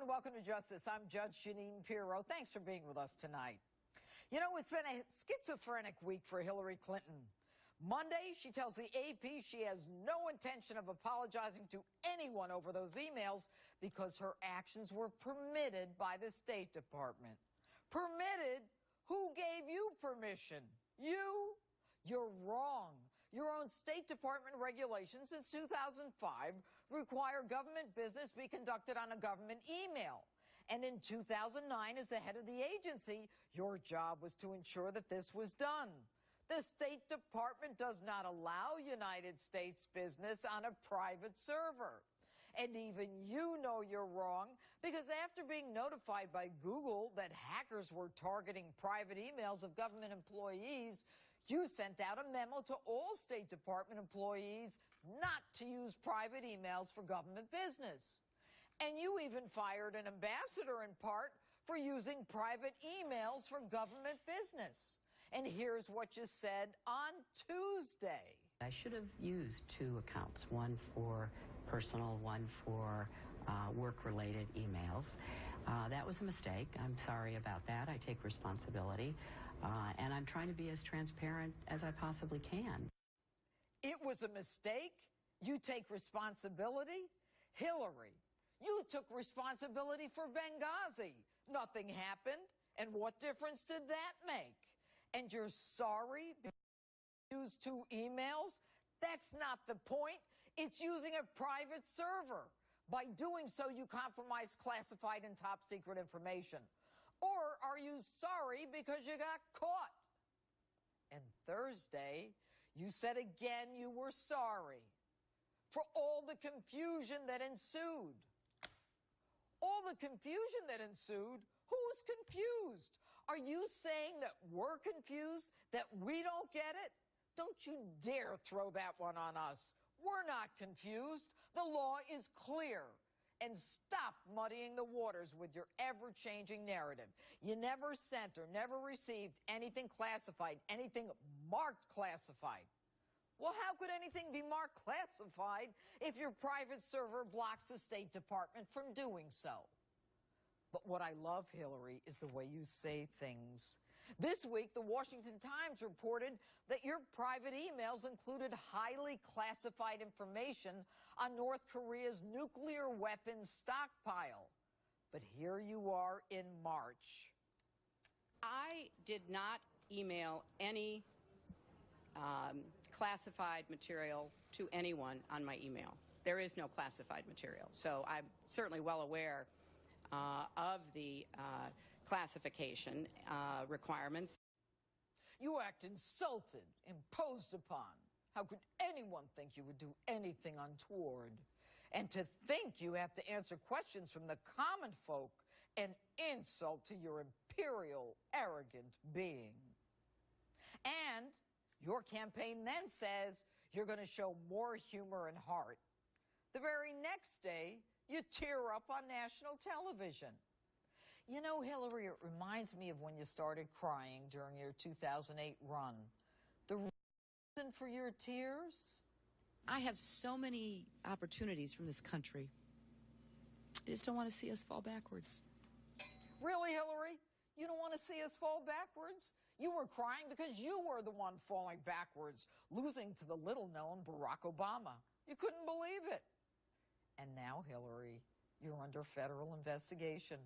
and welcome to Justice. I'm Judge Jeanine. Thanks for being with us tonight. You know, it's been a schizophrenic week for Hillary Clinton. Monday, she tells the AP she has no intention of apologizing to anyone over those emails because her actions were permitted by the State Department. Permitted? Who gave you permission? You? You're wrong. Your own State Department regulations since 2005 require government business be conducted on a government email. And in 2009, as the head of the agency, your job was to ensure that this was done. The State Department does not allow United States business on a private server. And even you know you're wrong, because after being notified by Google that hackers were targeting private emails of government employees, you sent out a memo to all State Department employees not to use private emails for government business. And you even fired an ambassador in part for using private emails for government business. And here's what you said on Tuesday. I should have used two accounts, one for personal, one for work-related emails. That was a mistake. I'm sorry about that. I take responsibility. And I'm trying to be as transparent as I possibly can. It was a mistake? You take responsibility? Hillary, you took responsibility for Benghazi. Nothing happened. And what difference did that make? And you're sorry because you used two emails? That's not the point. It's using a private server. By doing so, you compromise classified and top secret information. Or are you sorry because you got caught? And Thursday, you said again you were sorry for all the confusion that ensued. All the confusion that ensued? Who's confused? Are you saying that we're confused, that we don't get it? Don't you dare throw that one on us. We're not confused. The law is clear. And stop muddying the waters with your ever-changing narrative. You never sent or never received anything classified, anything marked classified. Well, how could anything be marked classified if your private server blocks the State Department from doing so? But what I love, Hillary, is the way you say things. This week, the Washington Times reported that your private emails included highly classified information on North Korea's nuclear weapons stockpile. But here you are in March. I did not email any classified material to anyone on my email. There is no classified material. So I'm certainly well aware of the classification requirements. You act insulted, imposed upon. How could anyone think you would do anything untoward? And to think you have to answer questions from the common folk, an insult to your imperial, arrogant being. And your campaign then says you're going to show more humor and heart. The very next day, you tear up on national television. You know, Hillary, it reminds me of when you started crying during your 2008 run. The reason for your tears? I have so many opportunities from this country. I just don't want to see us fall backwards. Really, Hillary? You don't want to see us fall backwards? You were crying because you were the one falling backwards, losing to the little-known Barack Obama. You couldn't believe it. And now, Hillary, you're under federal investigation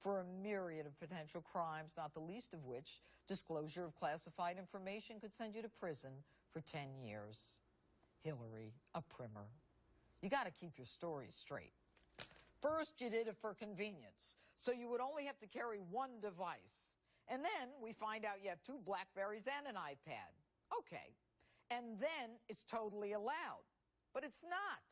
for a myriad of potential crimes, not the least of which disclosure of classified information could send you to prison for 10 years. Hillary, a primer. You got to keep your stories straight. First, you did it for convenience, so you would only have to carry one device. And then we find out you have two BlackBerries and an iPad. Okay. And then it's totally allowed. But it's not.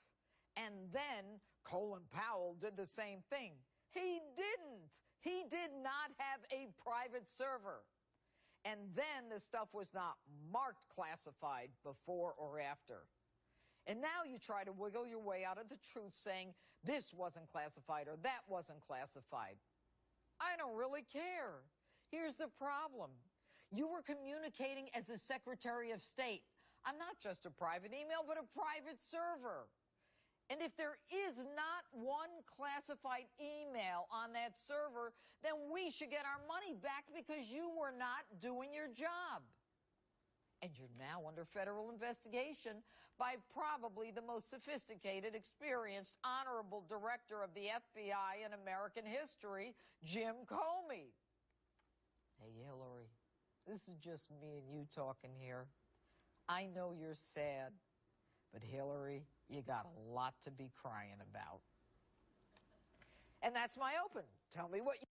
And then Colin Powell did the same thing. He didn't. He did not have a private server. And then the stuff was not marked classified before or after. And now you try to wiggle your way out of the truth saying this wasn't classified or that wasn't classified. I don't really care. Here's the problem. You were communicating as a Secretary of State on not just a private email, but a private server. And if there is not one classified email on that server, then we should get our money back because you were not doing your job. And you're now under federal investigation by probably the most sophisticated, experienced, honorable director of the FBI in American history, Jim Comey. Hey, Hillary, this is just me and you talking here. I know you're sad, but Hillary, you got a lot to be crying about. And that's my open. Tell me what you